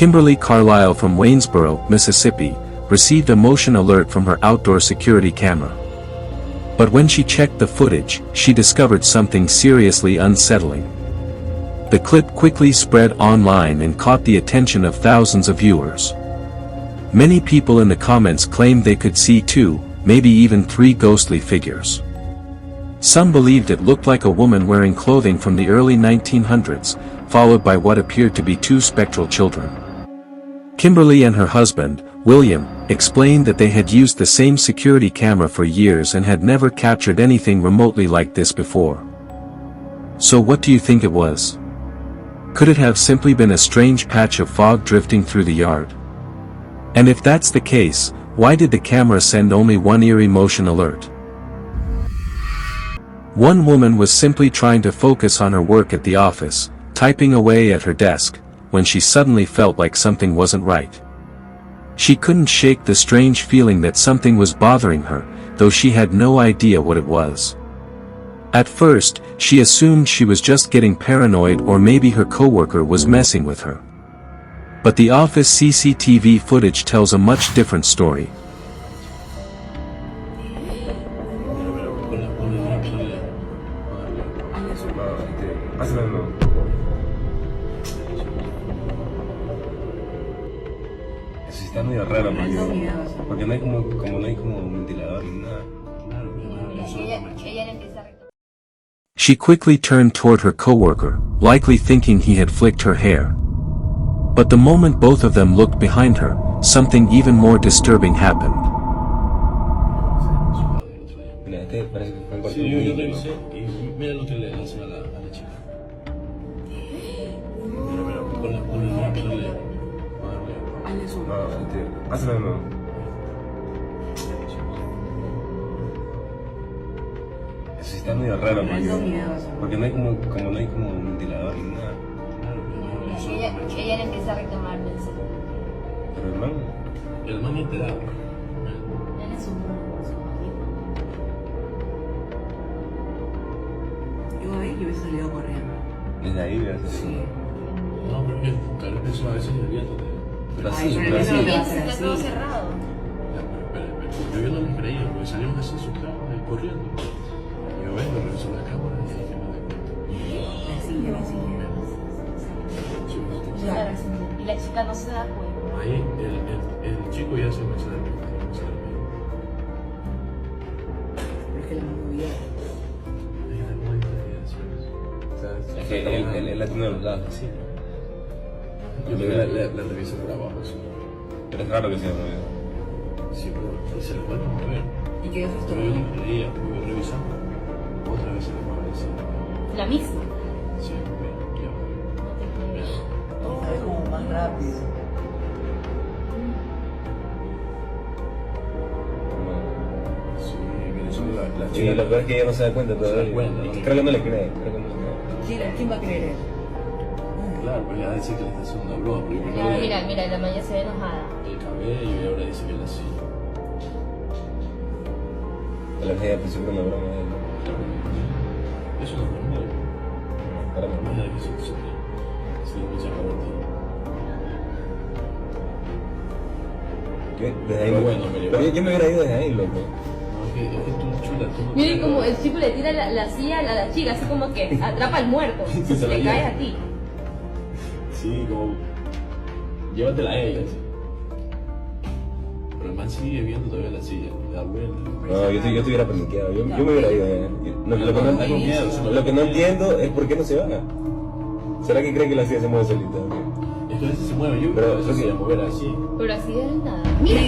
Kimberly Carlisle from Waynesboro, Mississippi, received a motion alert from her outdoor security camera. But when she checked the footage, she discovered something seriously unsettling. The clip quickly spread online and caught the attention of thousands of viewers. Many people in the comments claimed they could see 2, maybe even 3 ghostly figures. Some believed it looked like a woman wearing clothing from the early 1900s, followed by what appeared to be 2 spectral children. Kimberly and her husband, William, explained that they had used the same security camera for years and had never captured anything remotely like this before. So what do you think it was? Could it have simply been a strange patch of fog drifting through the yard? And if that's the case, why did the camera send only one eerie motion alert? One woman was simply trying to focus on her work at the office, typing away at her desk, when she suddenly felt like something wasn't right. She couldn't shake the strange feeling that something was bothering her, though she had no idea what it was. At first, she assumed she was just getting paranoid or maybe her coworker was messing with her. But the office CCTV footage tells a much different story. Está medio raro porque no hay como ventilador ni nada. She quickly turned toward her coworker, likely thinking he had flicked her hair. But the moment both of them looked behind her, something even more disturbing happened. Eso está medio raro porque no hay como ventilador ni nada. Ella le empieza a reclamar del celular. Pero el man enterado. Él es un Yo ahí hubiese salido corriendo. Desde ahí hubiese salido. No, pero es que tal vez eso a veces es viéndote. Pero Ay, así, pero eso no va a ser está así. todo cerrado. Pero yo no les creía, porque salimos así asustados, corriendo. Y yo vengo, reviso la cámara y dije, no le cuento. La silla. Claro, y la chica no se da cuenta. Ahí el chico ya se empezó a dar cuenta. Es que la movía. Es que él la tiene a los lados, sí. Yo la reviso por abajo, sí. Pero es raro que sea movido. Sí, pero se le vuelve a mover. ¿Y qué es esto? Pero yo no creía, porque revisando, otra vez se le mueve así. La misma. Sí, ya. No te creo. Esta vez como más rápido. Sí, viene solo la Sí, chica. lo peor es que ella no se da cuenta todavía. No se da cuenta, ¿no? Creo que no le cree. ¿Quién va a creer eso? Claro, pues le va a decir que le está haciendo una broma. Porque primero Mira, la Maya se ve enojada. el cabello y ahora dice que la silla. A la gente pensó que era una broma de él. Eso no es normal. Para mí. Imagina que se le empieza a convertir. ¿Qué? Desde ahí. Pero bueno, me Pero yo me hubiera ido desde ahí, loco. No, es que tú, chula, tú no. Miren como el chico le tira la silla a la chica, así como que atrapa al muerto. Sí, se la le lleva. caes a ti. Sí, como. Llévatela a ella, sí. Pero el man sigue viendo todavía la silla, le da vuelta. No, yo estuviera paniqueado. Yo me hubiera ido desde ahí. Lo que no entiendo es por qué no se va. ¿Será que cree que la silla se mueve solita? Es que a veces se mueve, yo Pero creo que eso se sí. va a mover así. Pero así de nada. Mira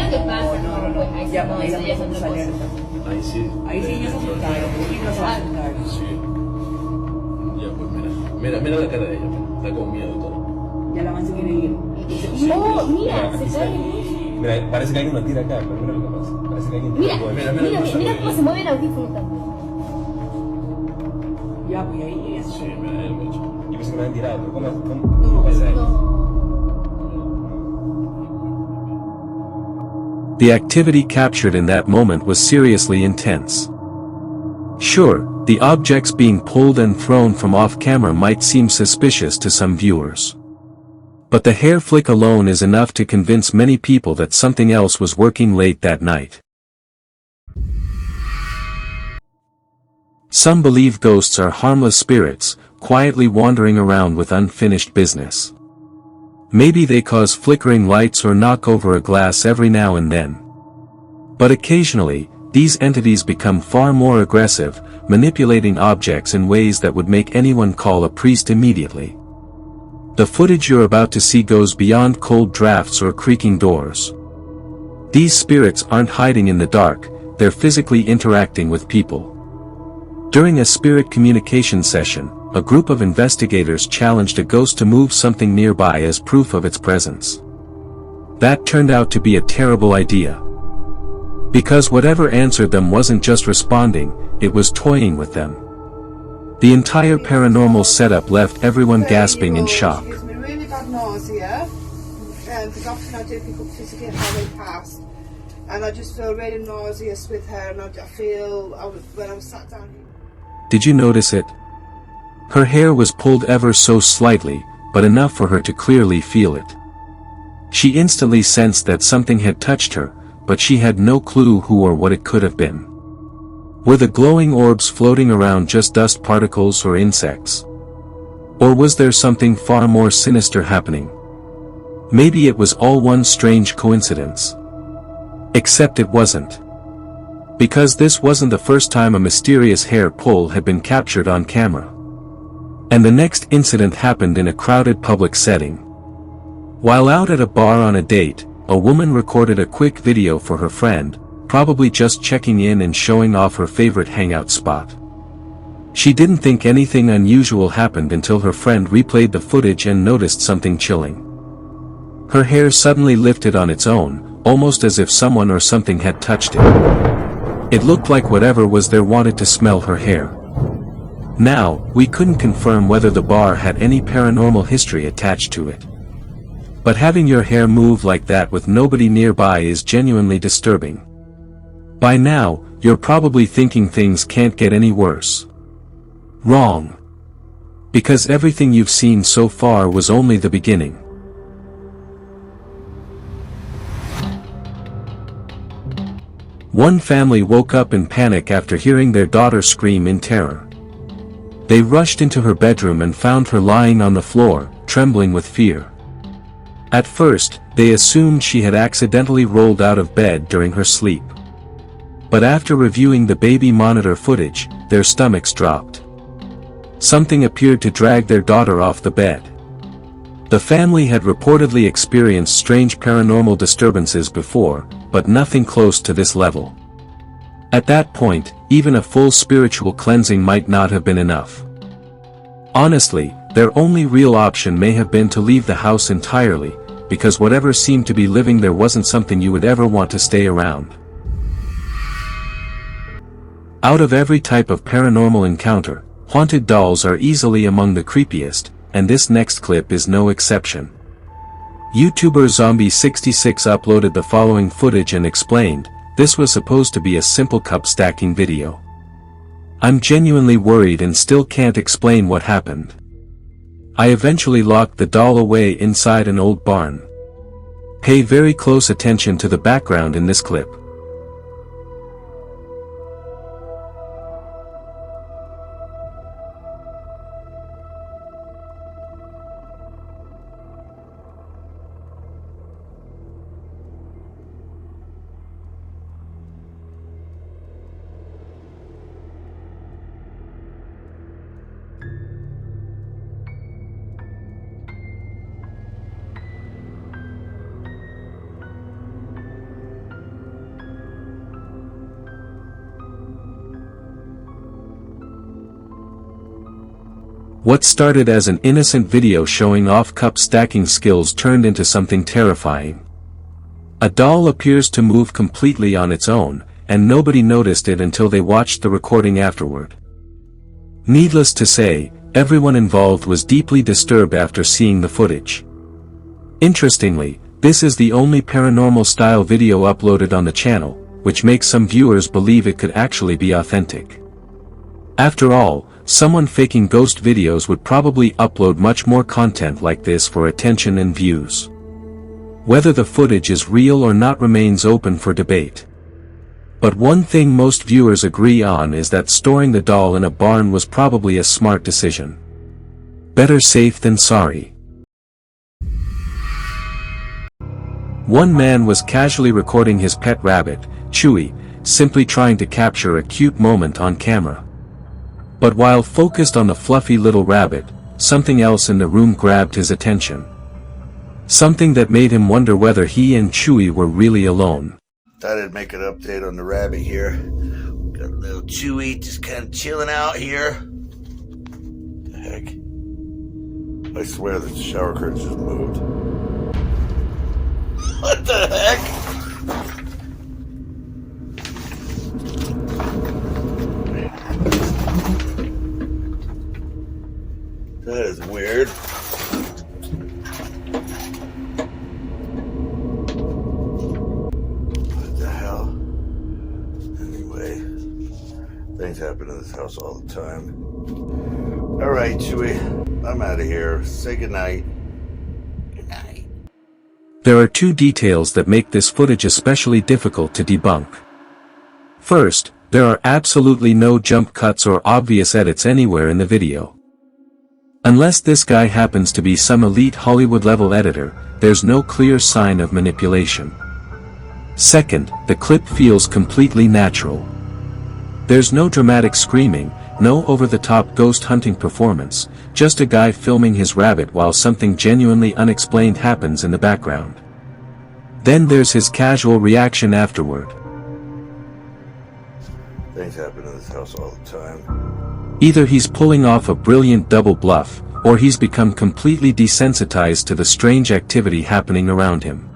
lo que pasa. No, pues ahí Ya, no, ahí eso ya es la otra puso cosa. alerta. Ahí sí. Ahí sí ya se asustaron. ¿Quién no se va a asustar? Sí. Ya, pues mira la cara de ella, está con miedo y todo. Ya la man se quiere ir. No, mira, Mira, se cae. Mira, parece que alguien nos tira acá, pero mira lo que pasa. Parece que alguien Mira, tira. mira cómo se mueve el audífono también. Ya, pues ahí ya se Sí, mira el bicho. Yo pensé que me habían tirado, pero ¿cómo No, pasa ahí? No. The activity captured in that moment was seriously intense. Sure, the objects being pulled and thrown from off-camera might seem suspicious to some viewers. But the hair flick alone is enough to convince many people that something else was working late that night. Some believe ghosts are harmless spirits, quietly wandering around with unfinished business. Maybe they cause flickering lights or knock over a glass every now and then. But occasionally, these entities become far more aggressive, manipulating objects in ways that would make anyone call a priest immediately. The footage you're about to see goes beyond cold drafts or creaking doors. These spirits aren't hiding in the dark, they're physically interacting with people. During a spirit communication session, a group of investigators challenged a ghost to move something nearby as proof of its presence. That turned out to be a terrible idea. Because whatever answered them wasn't just responding, it was toying with them. The entire paranormal setup left everyone gasping in shock. She gives me really bad nausea, because often I do pick up physically how they pass, and I just feel really nauseous with her, and I feel, when I'm sat down here. Did you notice it? Her hair was pulled ever so slightly, but enough for her to clearly feel it. She instantly sensed that something had touched her, but she had no clue who or what it could have been. Were the glowing orbs floating around just dust particles or insects? Or was there something far more sinister happening? Maybe it was all one strange coincidence. Except it wasn't. Because this wasn't the first time a mysterious hair pull had been captured on camera. And the next incident happened in a crowded public setting. While out at a bar on a date, a woman recorded a quick video for her friend, probably just checking in and showing off her favorite hangout spot. She didn't think anything unusual happened until her friend replayed the footage and noticed something chilling. Her hair suddenly lifted on its own, almost as if someone or something had touched it. It looked like whatever was there wanted to smell her hair. Now, we couldn't confirm whether the bar had any paranormal history attached to it. But having your hair move like that with nobody nearby is genuinely disturbing. By now, you're probably thinking things can't get any worse. Wrong. Because everything you've seen so far was only the beginning. One family woke up in panic after hearing their daughter scream in terror. They rushed into her bedroom and found her lying on the floor, trembling with fear. At first, they assumed she had accidentally rolled out of bed during her sleep. But after reviewing the baby monitor footage, their stomachs dropped. Something appeared to drag their daughter off the bed. The family had reportedly experienced strange paranormal disturbances before, but nothing close to this level. At that point, even a full spiritual cleansing might not have been enough. Honestly, their only real option may have been to leave the house entirely, because whatever seemed to be living there wasn't something you would ever want to stay around. Out of every type of paranormal encounter, haunted dolls are easily among the creepiest, and this next clip is no exception. YouTuber Zombie66 uploaded the following footage and explained, this was supposed to be a simple cup stacking video. I'm genuinely worried and still can't explain what happened. I eventually locked the doll away inside an old barn. Pay very close attention to the background in this clip. What started as an innocent video showing off cup stacking skills turned into something terrifying. A doll appears to move completely on its own, and nobody noticed it until they watched the recording afterward. Needless to say, everyone involved was deeply disturbed after seeing the footage. Interestingly, this is the only paranormal-style video uploaded on the channel, which makes some viewers believe it could actually be authentic. After all, someone faking ghost videos would probably upload much more content like this for attention and views. Whether the footage is real or not remains open for debate. But one thing most viewers agree on is that storing the doll in a barn was probably a smart decision. Better safe than sorry. One man was casually recording his pet rabbit, Chewy, simply trying to capture a cute moment on camera. But while focused on the fluffy little rabbit, something else in the room grabbed his attention. Something that made him wonder whether he and Chewy were really alone. Thought I'd make an update on the rabbit here. Got a little Chewy just kind of chilling out here. The heck? I swear that the shower curtains just moved. What the heck? That is weird. Things happen in this house all the time. Alright, Chewy, I'm out of here. Say goodnight. Good night. There are two details that make this footage especially difficult to debunk. First, there are absolutely no jump cuts or obvious edits anywhere in the video. Unless this guy happens to be some elite Hollywood-level editor, there's no clear sign of manipulation. Second, the clip feels completely natural. There's no dramatic screaming, no over-the-top ghost hunting performance, just a guy filming his rabbit while something genuinely unexplained happens in the background. Then there's his casual reaction afterward. Things happen in this house all the time. Either he's pulling off a brilliant double bluff, or he's become completely desensitized to the strange activity happening around him.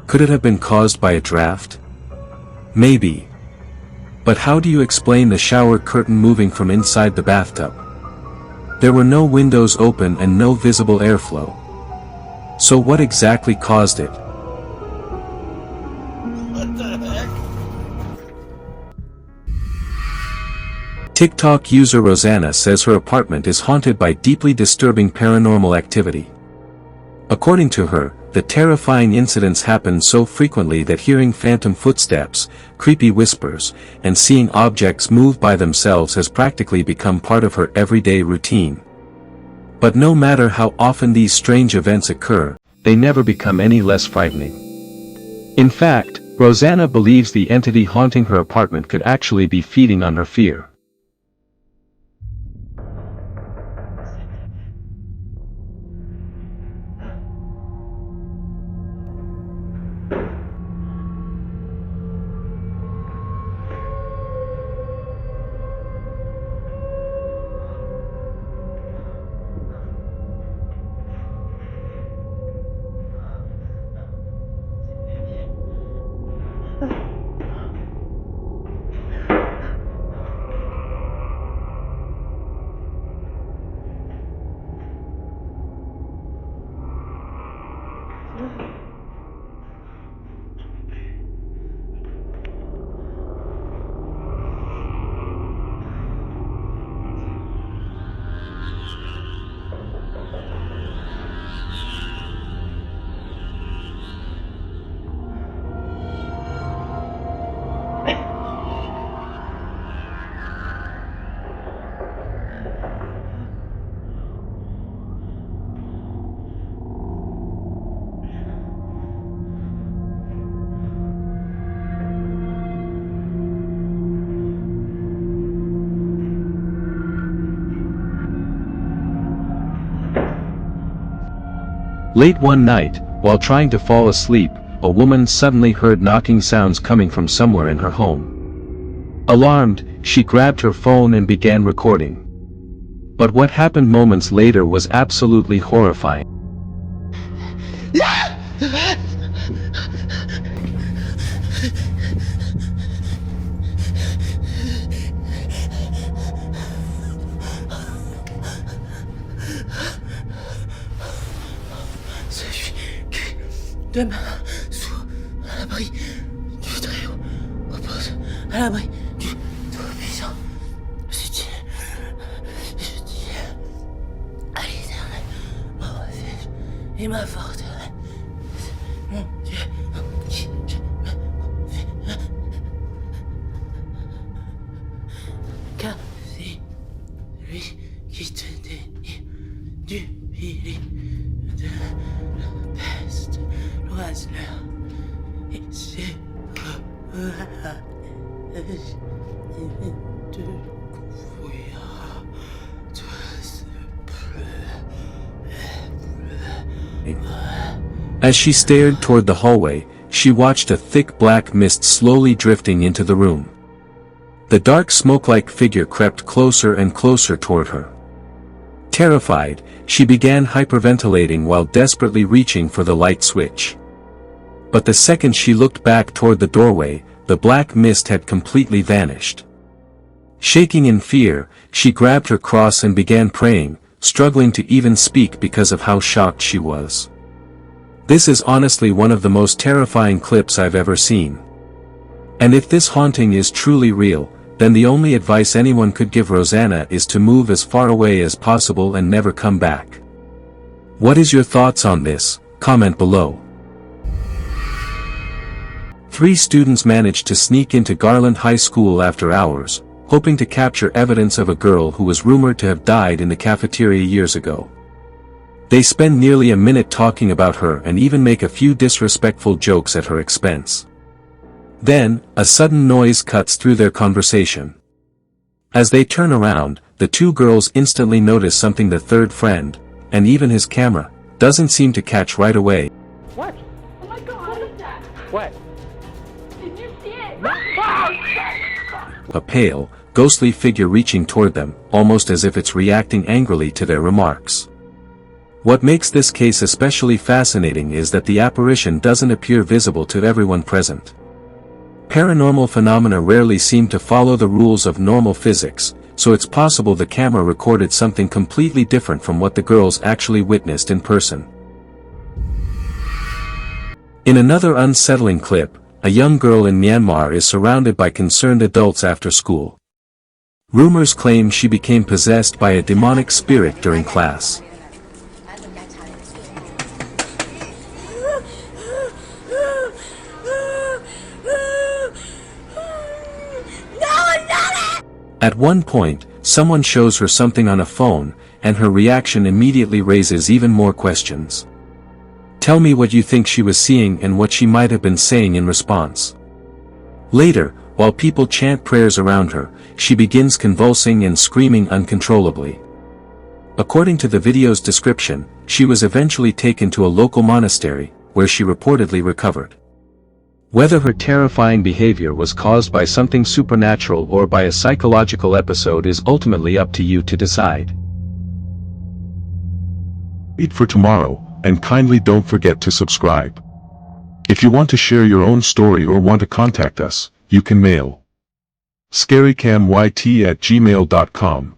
Could it have been caused by a draft? Maybe. But how do you explain the shower curtain moving from inside the bathtub? There were no windows open and no visible airflow. So what exactly caused it? What the heck? TikTok user Rosanna says her apartment is haunted by deeply disturbing paranormal activity. According to her, the terrifying incidents happen so frequently that hearing phantom footsteps, creepy whispers, and seeing objects move by themselves has practically become part of her everyday routine. But no matter how often these strange events occur, they never become any less frightening. In fact, Rosanna believes the entity haunting her apartment could actually be feeding on her fear. Late one night, while trying to fall asleep, a woman suddenly heard knocking sounds coming from somewhere in her home. Alarmed, she grabbed her phone and began recording. But what happened moments later was absolutely horrifying. De main sous l'abri du Très-Haut repose à l'abri du Tout-Puissant. C'est est ma forteresse. Mon Dieu, qui je me confie. Car c'est lui qui te délivre du pili, de la peste, l'oiseleur, et c'est te confouillera, toi ce As she stared toward the hallway, she watched a thick black mist slowly drifting into the room. The dark smoke-like figure crept closer and closer toward her. Terrified, she began hyperventilating while desperately reaching for the light switch. But the second she looked back toward the doorway, the black mist had completely vanished. Shaking in fear, she grabbed her cross and began praying, struggling to even speak because of how shocked she was. This is honestly one of the most terrifying clips I've ever seen. And if this haunting is truly real, then the only advice anyone could give Rosanna is to move as far away as possible and never come back. What is your thoughts on this? Comment below. 3 students managed to sneak into Garland High School after hours, hoping to capture evidence of a girl who was rumored to have died in the cafeteria years ago. They spend nearly a minute talking about her and even make a few disrespectful jokes at her expense. Then, a sudden noise cuts through their conversation. As they turn around, the 2 girls instantly notice something the third friend, and even his camera, doesn't seem to catch right away. What? Oh my god, what is that? What? Did you see it? A pale, ghostly figure reaching toward them, almost as if it's reacting angrily to their remarks. What makes this case especially fascinating is that the apparition doesn't appear visible to everyone present. Paranormal phenomena rarely seem to follow the rules of normal physics, so it's possible the camera recorded something completely different from what the girls actually witnessed in person. In another unsettling clip, a young girl in Myanmar is surrounded by concerned adults after school. Rumors claim she became possessed by a demonic spirit during class. At one point, someone shows her something on a phone, and her reaction immediately raises even more questions. Tell me what you think she was seeing and what she might have been saying in response. Later, while people chant prayers around her, she begins convulsing and screaming uncontrollably. According to the video's description, she was eventually taken to a local monastery, where she reportedly recovered. Whether her terrifying behavior was caused by something supernatural or by a psychological episode is ultimately up to you to decide. Wait for tomorrow, and kindly don't forget to subscribe. If you want to share your own story or want to contact us, you can mail scarycamyt@gmail.com.